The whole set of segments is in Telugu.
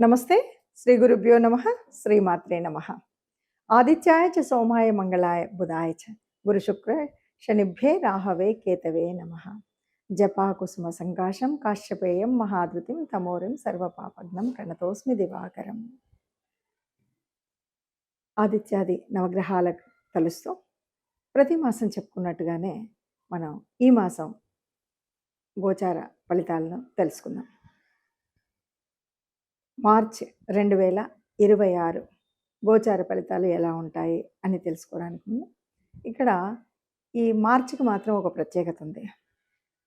నమస్తే. శ్రీ గురుభ్యో నమః. శ్రీమాత్రే నమః. ఆదిత్యాయ చ సోమాయ మంగళాయ బుధాయ చ గురు శుక్ర శనిభ్యే రాహవే కేతవే నమః. జపా కుసుమ సంకాశం కాశ్యపేయం మహాద్రుతిం తమోరిం సర్వపాపఘ్నం ప్రణతోస్మి దివాకరం. ఆదిత్యాది నవగ్రహాలకు కలుస్తూ ప్రతి మాసం చెప్పుకున్నట్టుగానే మనం ఈ మాసం గోచార ఫలితాలను తెలుసుకుందాం. మార్చి 2026 గోచార ఫలితాలు ఎలా ఉంటాయి అని తెలుసుకోవడానికి ముందు ఇక్కడ ఈ మార్చికి మాత్రం ఒక ప్రత్యేకత ఉంది.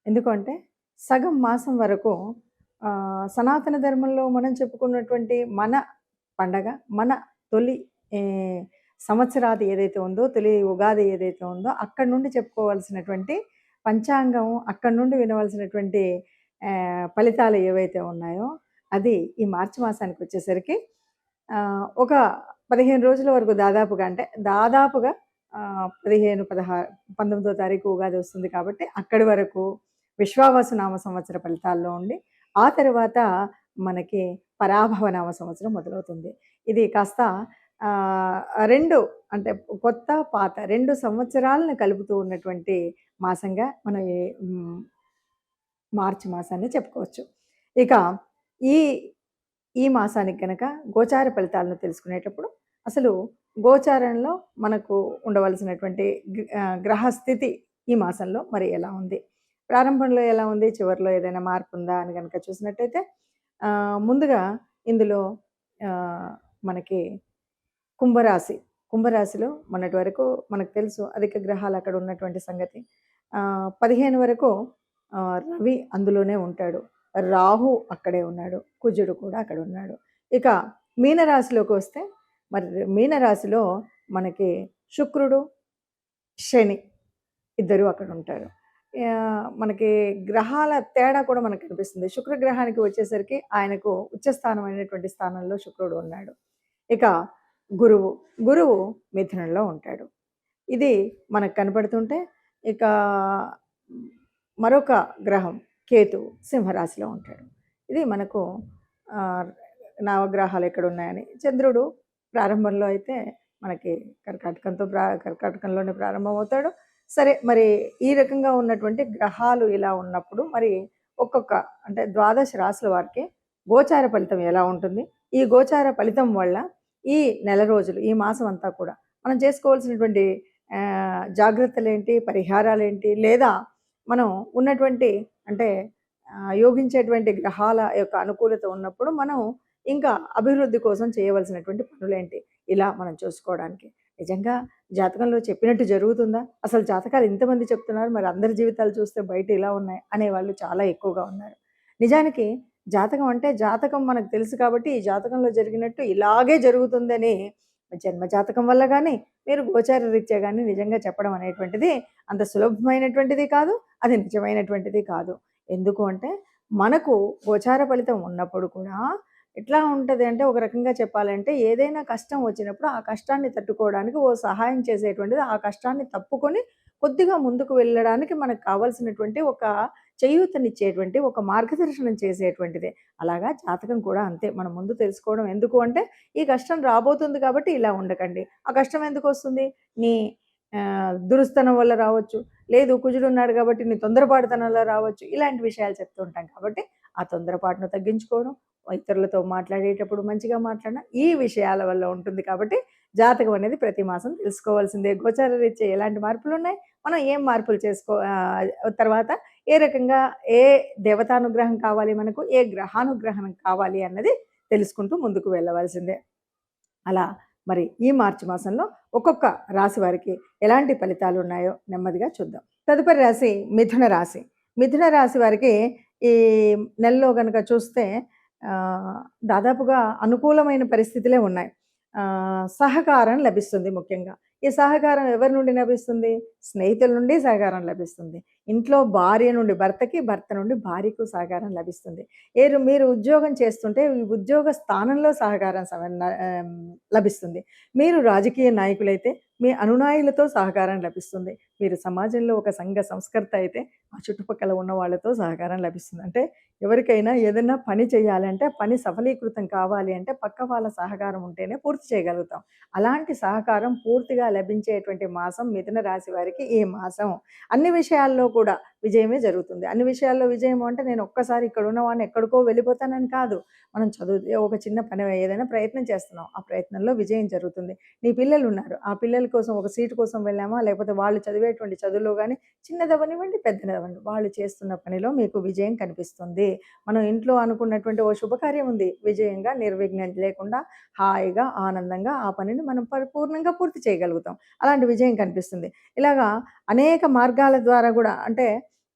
ఎందుకంటే సగం మాసం వరకు సనాతన ధర్మంలో మనం చెప్పుకున్నటువంటి మన పండగ, మన తొలి సంవత్సరాది ఏదైతే ఉందో, తొలి ఉగాది ఏదైతే ఉందో అక్కడి నుండి చెప్పుకోవాల్సినటువంటి పంచాంగం, అక్కడి నుండి వినవలసినటువంటి ఫలితాలు ఏవైతే ఉన్నాయో అది ఈ మార్చి మాసానికి వచ్చేసరికి ఒక 15 రోజుల వరకు దాదాపుగా 19వ తారీఖు ఉగాది వస్తుంది కాబట్టి అక్కడి వరకు విశ్వావసు నామ సంవత్సర ఫలితాల్లో ఉండి ఆ తర్వాత మనకి పరాభవ నామ సంవత్సరం మొదలవుతుంది. ఇది కాస్త 2 అంటే కొత్త పాత 2 సంవత్సరాలను కలుపుతూ ఉన్నటువంటి మాసంగా మనం ఈ మార్చి మాసాన్ని చెప్పుకోవచ్చు. ఇక ఈ మాసానికి కనుక గోచార ఫలితాలను తెలుసుకునేటప్పుడు అసలు గోచారంలో మనకు ఉండవలసినటువంటి గ్రహస్థితి ఈ మాసంలో మరి ఎలా ఉంది, ప్రారంభంలో ఎలా ఉంది, చివరిలో ఏదైనా మార్పు ఉందా అని కనుక చూసినట్టయితే ముందుగా ఇందులో మనకి కుంభరాశిలో మొన్నటి వరకు మనకు తెలుసు అధిక గ్రహాలు అక్కడ ఉన్నటువంటి సంగతి. 15 వరకు రవి అందులోనే ఉంటాడు, రాహు అక్కడే ఉన్నాడు, కుజుడు కూడా అక్కడ ఉన్నాడు. ఇక మీనరాశిలోకి వస్తే మరి మీనరాశిలో మనకి శుక్రుడు, శని ఇద్దరు అక్కడ ఉంటారు. మనకి గ్రహాల తేడా కూడా మనకు కనిపిస్తుంది. శుక్రగ్రహానికి వచ్చేసరికి ఆయనకు ఉచ్చస్థానమైనటువంటి స్థానంలో శుక్రుడు ఉన్నాడు. ఇక గురువు మిథునంలో ఉంటాడు. ఇది మనకు కనపడుతుంటే ఇక మరొక గ్రహం కేతు సింహరాశిలో ఉంటాడు. ఇది మనకు నవగ్రహాలు ఎక్కడ ఉన్నాయని. చంద్రుడు ప్రారంభంలో అయితే మనకి కర్కాటకంలోనే ప్రారంభమవుతాడు. సరే, మరి ఈ రకంగా ఉన్నటువంటి గ్రహాలు ఇలా ఉన్నప్పుడు మరి ఒక్కొక్క అంటే 12 రాశుల వారికి గోచార ఫలితం ఎలా ఉంటుంది, ఈ గోచార ఫలితం వల్ల ఈ నెల రోజులు ఈ మాసం అంతా కూడా మనం చేసుకోవాల్సినటువంటి జాగ్రత్తలు ఏంటి, పరిహారాలు ఏంటి, లేదా మనం ఉన్నటువంటి అంటే యోగించేటువంటి గ్రహాల యొక్క అనుకూలత ఉన్నప్పుడు మనం ఇంకా అభివృద్ధి కోసం చేయవలసినటువంటి పనులేంటి, ఇలా మనం చూసుకోవడానికి. నిజంగా జాతకంలో చెప్పినట్టు జరుగుతుందా? అసలు జాతకాలు ఇంతమంది చెప్తున్నారు, మరి అందరి జీవితాలు చూస్తే బయట ఇలా ఉన్నాయి అనేవాళ్ళు చాలా ఎక్కువగా ఉన్నారు. నిజానికి జాతకం అంటే జాతకం మనకు తెలుసు కాబట్టి ఈ జాతకంలో జరిగినట్టు ఇలాగే జరుగుతుందని జన్మ జాతకం వల్ల కానీ మీరు గోచార రీత్యా కానీ నిజంగా చెప్పడం అనేటువంటిది అంత సులభమైనటువంటిది కాదు, అది నిజమైనటువంటిది కాదు. ఎందుకు అంటే మనకు గోచార ఫలితం ఉన్నప్పుడు కూడా ఎట్లా ఉంటుంది అంటే ఒక రకంగా చెప్పాలంటే ఏదైనా కష్టం వచ్చినప్పుడు ఆ కష్టాన్ని తట్టుకోవడానికి ఓ సహాయం చేసేటువంటిది, ఆ కష్టాన్ని తప్పుకొని కొద్దిగా ముందుకు వెళ్ళడానికి మనకు కావాల్సినటువంటి ఒక చేయూతనిచ్చేటువంటి ఒక మార్గదర్శనం చేసేటువంటిదే. అలాగా జాతకం కూడా అంతే. మనం ముందు తెలుసుకోవడం ఎందుకు అంటే ఈ కష్టం రాబోతుంది కాబట్టి ఇలా ఉండకండి. ఆ కష్టం ఎందుకు వస్తుంది? నీ దురుస్తనం వల్ల రావచ్చు, లేదు కుజుడు ఉన్నాడు కాబట్టి నీ తొందరపాటుతనంలో రావచ్చు. ఇలాంటి విషయాలు చెప్తూ ఉంటాం కాబట్టి ఆ తొందరపాటును తగ్గించుకోవడం, ఇతరులతో మాట్లాడేటప్పుడు మంచిగా మాట్లాడడం, ఈ విషయాల వల్ల ఉంటుంది. కాబట్టి జాతకం అనేది ప్రతి మాసం తెలుసుకోవాల్సిందే. గోచార రీత్యా ఎలాంటి మార్పులు ఉన్నాయి, మనం ఏం మార్పులు తర్వాత ఏ రకంగా ఏ దేవతానుగ్రహం కావాలి మనకు, ఏ గ్రహానుగ్రహం కావాలి అన్నది తెలుసుకుంటూ ముందుకు వెళ్ళవలసిందే. అలా మరి ఈ మార్చి మాసంలో ఒక్కొక్క రాశి వారికి ఎలాంటి ఫలితాలు ఉన్నాయో నెమ్మదిగా చూద్దాం. తదుపరి రాశి మిథున రాశి. మిథున రాశి వారికి ఈ నెలలో కనుక చూస్తే దాదాపుగా అనుకూలమైన పరిస్థితులే ఉన్నాయి. సహకారం లభిస్తుంది. ముఖ్యంగా ఈ సహకారం ఎవరి నుండి లభిస్తుంది? స్నేహితుల నుండి సహకారం లభిస్తుంది. ఇంట్లో భార్య నుండి భర్తకి, భర్త నుండి భార్యకు సహకారం లభిస్తుంది. మీరు ఉద్యోగం చేస్తుంటే ఈ ఉద్యోగ స్థానంలో సహకారం లభిస్తుంది. మీరు రాజకీయ నాయకులైతే మీ అనునాయులతో సహకారం లభిస్తుంది. మీరు సమాజంలో ఒక సంఘ సంస్కర్త అయితే ఆ చుట్టుపక్కల ఉన్న వాళ్ళతో సహకారం లభిస్తుంది. అంటే ఎవరికైనా ఏదైనా పని చేయాలంటే, పని సఫలీకృతం కావాలి అంటే పక్క వాళ్ళ సహకారం ఉంటేనే పూర్తి చేయగలుగుతాం. అలాంటి సహకారం పూర్తిగా లభించేటువంటి మాసం మిథున రాశి వారికి ఈ మాసం. అన్ని విషయాల్లో కూడా విజయమే జరుగుతుంది. అన్ని విషయాల్లో విజయం అంటే నేను ఒక్కసారి ఇక్కడ ఉన్నవాడిని ఎక్కడికో వెళ్ళిపోతానని కాదు. మనం ఒక చిన్న పని ఏదైనా ప్రయత్నం చేస్తున్నాం. ఆ ప్రయత్నంలో విజయం జరుగుతుంది. నీ పిల్లలున్నారు. ఆ పిల్లల కోసం ఒక సీటు కోసం వెళ్ళామా, లేకపోతే వాళ్ళు చదివేటువంటి చదువులో గాని చిన్నదవ్వనివ్వండి, పెద్దదవ్వండి వాళ్ళు చేస్తున్న పనిలో మీకు విజయం కనిపిస్తుంది. మనం ఇంట్లో అనుకున్నటువంటి ఓ శుభకార్యం ఉంది. విజయంగా నిర్విఘ్నం లేకుండా హాయిగా, ఆనందంగా ఆ పనిని మనం పరిపూర్ణంగా పూర్తి చేయగలుగుతాం. అలాంటి విజయం కనిపిస్తుంది. ఇలాగా అనేక మార్గాల ద్వారా గూడా అంటే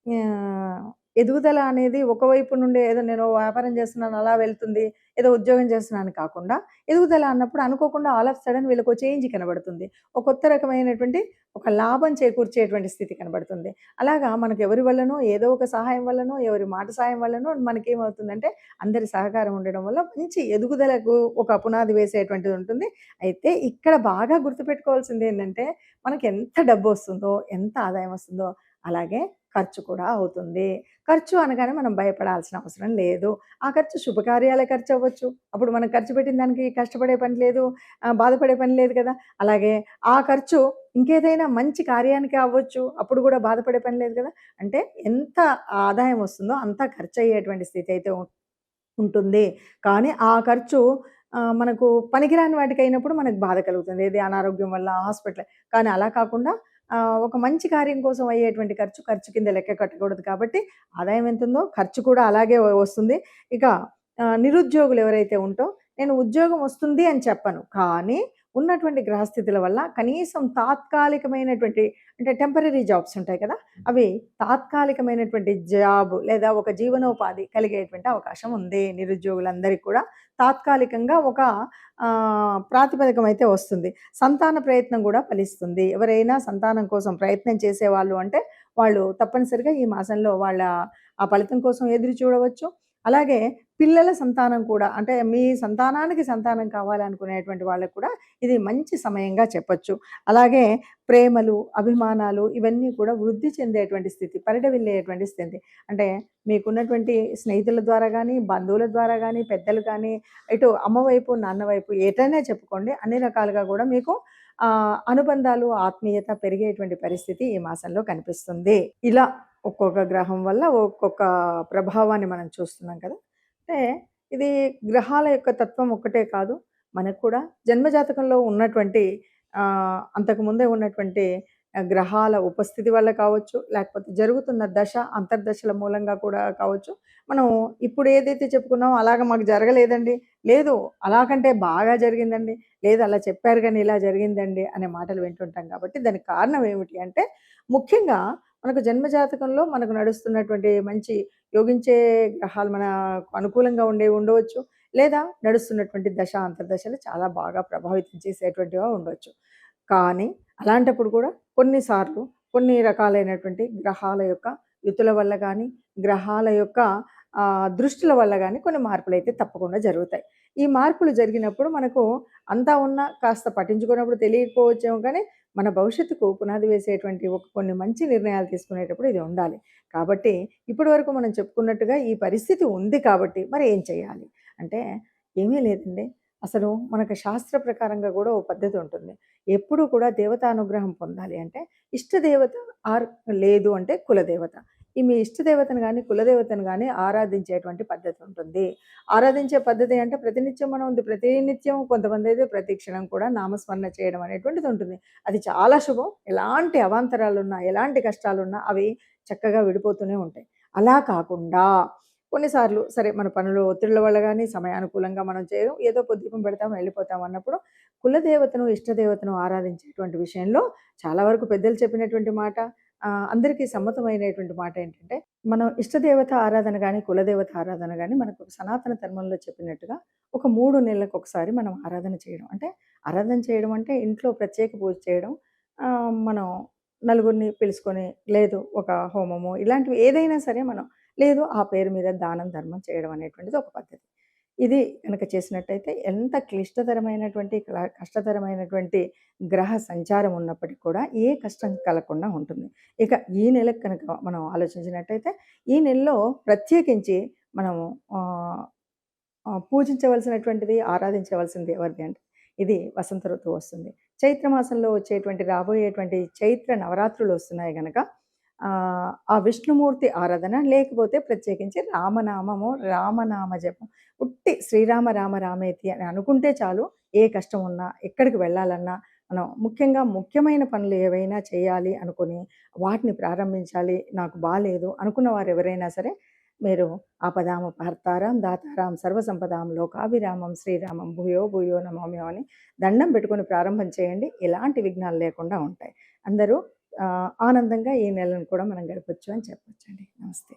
ఆహ్, ఎదుగుదల అనేది ఒకవైపు నుండే ఏదో నేను వ్యాపారం చేస్తున్నాను అలా వెళ్తుంది. ఏదో ఉద్యోగం చేస్తున్నాను కాకుండా, ఎదుగుదల అన్నప్పుడు అనుకోకుండా ఆల్ ఆఫ్ సడెన్ వీళ్ళకో చేంజ్ కనబడుతుంది. ఒక కొత్త రకమైనటువంటి ఒక లాభం చేకూర్చేటువంటి స్థితి కనబడుతుంది. అలాగా మనకు ఎవరి వల్లనో ఏదో ఒక సహాయం వల్లనో, ఎవరి మాట సాయం వల్లనో మనకేమవుతుందంటే అందరి సహకారం ఉండడం వల్ల మంచి ఎదుగుదలకు ఒక పునాది వేసేటువంటిది ఉంటుంది. అయితే ఇక్కడ బాగా గుర్తుపెట్టుకోవాల్సిందేంటంటే మనకి ఎంత డబ్బొస్తుందో, ఎంత ఆదాయం వస్తుందో అలాగే ఖర్చు కూడా అవుతుంది. ఖర్చు అనగానే మనం భయపడాల్సిన అవసరం లేదు. ఆ ఖర్చు శుభకార్యాల ఖర్చవ్వచ్చు. అప్పుడు మనం ఖర్చు పెట్టిన దానికి కష్టపడే పని లేదు. బాధపడే పని లేదు కదా! అలాగే ఆ ఖర్చు ఇంకేదైనా మంచి కార్యానికి అవ్వచ్చు. అప్పుడు గూడా బాధపడే పని లేదు కదా! అంటే ఎంత ఆదాయం వస్తుందో అంత ఖర్చయ్యేటువంటి స్థితి అయితే ఉంటుంది. కానీ ఆ ఖర్చు మనకు పనికిరాని వాటికయినప్పుడు మనకు బాధ కలుగుతుంది. ఏది అనారోగ్యం వల్ల హాస్పిటల్ కానీ అలా కాకుండా ఒక మంచి కార్యం కోసం అయ్యేటువంటి ఖర్చు కింద లెక్క కట్టకూడదు కాబట్టి ఆదాయం ఎంతుందో ఖర్చు కూడా అలాగే వస్తుంది. ఇక నిరుద్యోగులు ఎవరైతే ఉంటో నేను ఉద్యోగం వస్తుంది అని చెప్పను. కానీ ఉన్నటువంటి గ్రహస్థితుల వల్ల కనీసం తాత్కాలికమైనటువంటి అంటే టెంపరరీ జాబ్స్ ఉంటాయి కదా! అవి తాత్కాలికమైనటువంటి జాబ్ లేదా ఒక జీవనోపాధి కలిగేటువంటి అవకాశం ఉంది. నిరుద్యోగులందరికీ కూడా తాత్కాలికంగా ఒక ప్రాతిపదికం అయితే వస్తుంది. సంతాన ప్రయత్నం గూడా ఫలిస్తుంది. ఎవరైనా సంతానం కోసం ప్రయత్నం చేసేవాళ్ళు అంటే, వాళ్ళు తప్పనిసరిగా ఈ మాసంలో వాళ్ళ ఆ ఫలితం కోసం ఎదురు చూడవచ్చు. అలాగే పిల్లల సంతానం కూడా అంటే మీ సంతానానికి సంతానం కావాలనుకునేటువంటి వాళ్ళకి కూడా ఇది మంచి సమయంగా చెప్పొచ్చు. అలాగే ప్రేమలు, అభిమానాలు ఇవన్నీ కూడా వృద్ధి చెందేటువంటి స్థితి, పరిఢవిల్లేటువంటి స్థితి. అంటే మీకున్నటువంటి స్నేహితుల ద్వారా గానీ, బంధువుల ద్వారా గానీ, పెద్దలు కానీ, ఇటు అమ్మ వైపు, నాన్న వైపు ఎటైనా చెప్పుకోండి. అన్ని రకాలుగా గూడా మీకు అనుబంధాలు, ఆత్మీయత పెరిగేటువంటి పరిస్థితి ఈ మాసంలో కనిపిస్తుంది. ఇలా ఒక్కొక్క గ్రహం వల్ల ఒక్కొక్క ప్రభావాన్ని మనం చూస్తున్నాం కదా! అంటే ఇది గ్రహాల యొక్క తత్వం ఒక్కటే కాదు. మనకు కూడా జన్మజాతకంలో ఉన్నటువంటి అంతకుముందే ఉన్నటువంటి గ్రహాల ఉపస్థితి వల్ల కావచ్చు, లేకపోతే జరుగుతున్న దశ, అంతర్దశల మూలంగా కూడా కావచ్చు. మనం ఇప్పుడు ఏదైతే చెప్పుకున్నామో అలాగ మాకు జరగలేదండి, లేదు అలాకంటే బాగా జరిగిందండి, లేదు అలా చెప్పారు గానీ ఇలా జరిగిందండి అనే మాటలు వింటుంటాం కాబట్టి దానికి కారణం ఏమిటి అంటే ముఖ్యంగా మనకు జన్మజాతకంలో మనకు నడుస్తున్నటువంటి మంచి యోగించే గ్రహాలు మనకు అనుకూలంగా ఉండవచ్చు. లేదా నడుస్తున్నటువంటి దశ, అంతర్దశలు చాలా బాగా ప్రభావితం చేసేటువంటివిగా ఉండొచ్చు. కానీ అలాంటప్పుడు కూడా కొన్నిసార్లు కొన్ని రకాలైనటువంటి గ్రహాల యొక్క యుతుల వల్ల గానీ, గ్రహాల యొక్క దృష్టుల వల్ల గానీ కొన్ని మార్పులైతే తప్పకుండా జరుగుతాయి. ఈ మార్పులు జరిగినప్పుడు మనకు అంతా ఉన్నా కాస్త పట్టించుకున్నప్పుడు తెలియకపోవచ్చేమో కానీ, మన భవిష్యత్తుకు పునాది వేసేటువంటి కొన్ని మంచి నిర్ణయాలు తీసుకునేటప్పుడు ఇది ఉండాలి. కాబట్టి ఇప్పటి వరకు మనం చెప్పుకున్నట్టుగా ఈ పరిస్థితి ఉంది కాబట్టి మరి ఏం చేయాలి? అంటే ఏమీ లేదండి. అసలు మనకు శాస్త్ర ప్రకారంగా గూడా ఓ పద్ధతి ఉంటుంది. ఎప్పుడూ కూడా దేవతానుగ్రహం పొందాలి అంటే ఇష్టదేవత ఆర్ లేదు అంటే కులదేవత. ఈ మీ ఇష్టదేవతను గాని, కులదేవతను గాని ఆరాధించేటువంటి పద్ధతి ఉంటుంది. ఆరాధించే పద్ధతి అంటే ప్రతినిత్యం మనం ప్రతినిత్యం కొంతమందైతే ప్రతి క్షణం కూడా నామస్మరణ చేయడం అనేటువంటిది ఉంటుంది. అది చాలా శుభం. ఎలాంటి అవాంతరాలున్నా, ఎలాంటి కష్టాలున్నా అవి చక్కగా విడిపోతూనే ఉంటాయి. అలా కాకుండా కొన్నిసార్లు సరే మన పనులు ఒత్తిళ్ళ వల్ల గాని, సమయానుకూలంగా మనం చేయడం ఏదో దీపం పెడతాం, వెళ్ళిపోతాం అన్నప్పుడు కులదేవతను, ఇష్టదేవతను ఆరాధించేటువంటి విషయంలో చాలా వరకు పెద్దలు చెప్పినటువంటి మాట అందరికీ సమ్మతమైనటువంటి మాట ఏంటంటే, మనం ఇష్టదేవత ఆరాధన గాని, కులదేవత ఆరాధన గాని మనకు సనాతన ధర్మంలో చెప్పినట్టుగా ఒక 3 నెలలకొకసారి మనం ఆరాధన చేయడం. అంటే ఆరాధన చేయడం అంటే ఇంట్లో ప్రత్యేక పూజ చేయడం. మనం నలుగురిని పిలుచుకొని, లేదు ఒక హోమము ఇలాంటివి ఏదైనా సరే మనం లేదు ఆ పేరు మీద దానం, ధర్మం చేయడం అనేటువంటిది ఒక పద్ధతి. ఇది గనక చేసినట్టయితే ఎంత క్లిష్టతరమైనటువంటి, కష్టతరమైనటువంటి గ్రహ సంచారం ఉన్నప్పటికి కూడా ఏ కష్టం కలగకుండా ఉంటుంది. ఇక ఈ నెలకు కనుక మనం ఆలోచించినట్టయితే, ఈ నెలలో ప్రత్యేకించి మనము ఆహ్, పూజించవలసినటువంటిది, ఆరాధించవలసింది ఎవరిది అంటే, ఇది వసంత ఋతువు వస్తుంది. చైత్ర మాసంలో వచ్చేటువంటి రాబోయేటువంటి చైత్ర నవరాత్రులు వస్తున్నాయి గనక ఆ విష్ణుమూర్తి ఆరాధన లేకపోతే ప్రత్యేకించి రామనామము, రామనామ జపం. ఉట్టి శ్రీరామ రామ రామేతి అని అనుకుంటే చాలు. ఏ కష్టం ఉన్నా, ఎక్కడికి వెళ్ళాలన్నా, మనం ముఖ్యంగా ముఖ్యమైన పనులు ఏవైనా చేయాలి అనుకుని, వాటిని ప్రారంభించాలి, నాకు బాలేదు అనుకున్న వారు ఎవరైనా సరే, మీరు ఆపదామపహర్తారం దాతారాం సర్వసంపదాం లోకాభిరామం శ్రీరామం భూయో భూయో నమామ్యహం అని దండం పెట్టుకొని ప్రారంభం చేయండి. ఎలాంటి విఘ్నాలు లేకుండా ఉంటాయి. అందరూ ఆనందంగా ఈ నెలను కూడా మనం గడపొచ్చు అని చెప్పొచ్చండి. నమస్తే.